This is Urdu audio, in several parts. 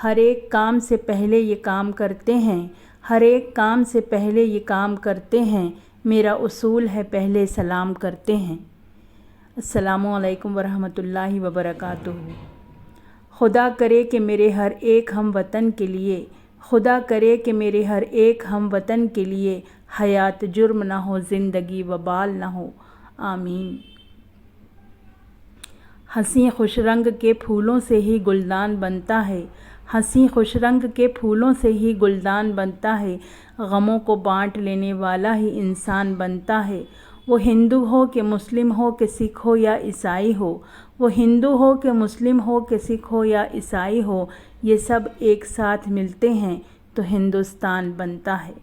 ہر ایک کام سے پہلے یہ کام کرتے ہیں، ہر ایک کام سے پہلے یہ کام کرتے ہیں، میرا اصول ہے پہلے سلام کرتے ہیں۔ السلام علیکم ورحمۃ اللہ وبرکاتہ۔ خدا کرے کہ میرے ہر ایک ہم وطن کے لیے، خدا کرے کہ میرے ہر ایک ہم وطن کے لیے حیات جرم نہ ہو، زندگی وبال نہ ہو، آمین۔ ہنسی خوش رنگ کے پھولوں سے ہی گلدان بنتا ہے، ہنسی خوش رنگ کے پھولوں سے ہی گلدان بنتا ہے، غموں کو بانٹ لینے والا ہی انسان بنتا ہے۔ وہ ہندو ہو کہ مسلم ہو کہ سکھ ہو یا عیسائی ہو، وہ ہندو ہو کہ مسلم ہو کہ سکھ ہو یا عیسائی ہو، یہ سب ایک ساتھ ملتے ہیں تو ہندوستان بنتا ہے۔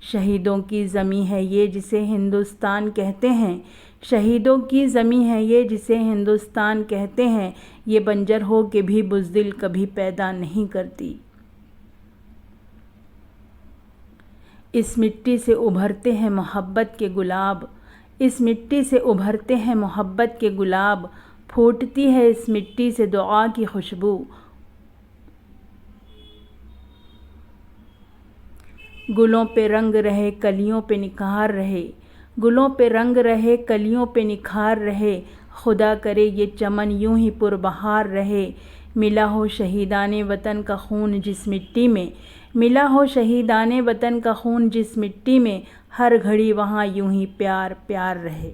شہیدوں کی زمیں ہے یہ جسے ہندوستان کہتے ہیں، شہیدوں کی زمیں ہے یہ جسے ہندوستان کہتے ہیں، یہ بنجر ہو کے بھی بزدل کبھی پیدا نہیں کرتی۔ اس مٹی سے ابھرتے ہیں محبت کے گلاب، اس مٹی سے ابھرتے ہیں محبت کے گلاب، پھوٹتی ہے اس مٹی سے دعا کی خوشبو۔ گلوں پہ رنگ رہے کلیوں پہ نکھار رہے، گلوں پہ رنگ رہے کلیوں پہ نکھار رہے، خدا کرے یہ چمن یوں ہی پربہار رہے۔ ملا ہو شہیدان وطن کا خون جس مٹی میں، ملا ہو شہیدان وطن کا خون جس مٹی میں، ہر گھڑی وہاں یوں ہی پیار پیار رہے۔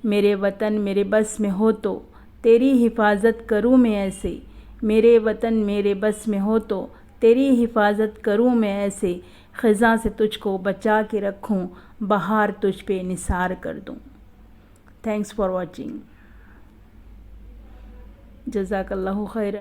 میرے وطن میرے بس میں ہو تو تیری حفاظت کروں میں ایسے، میرے وطن میرے بس میں ہو تو تیری حفاظت کروں میں ایسے، خزاں سے تجھ کو بچا کے رکھوں، بہار تجھ پہ نثار کر دوں۔ Thanks for watching. جزاک اللہ خیر۔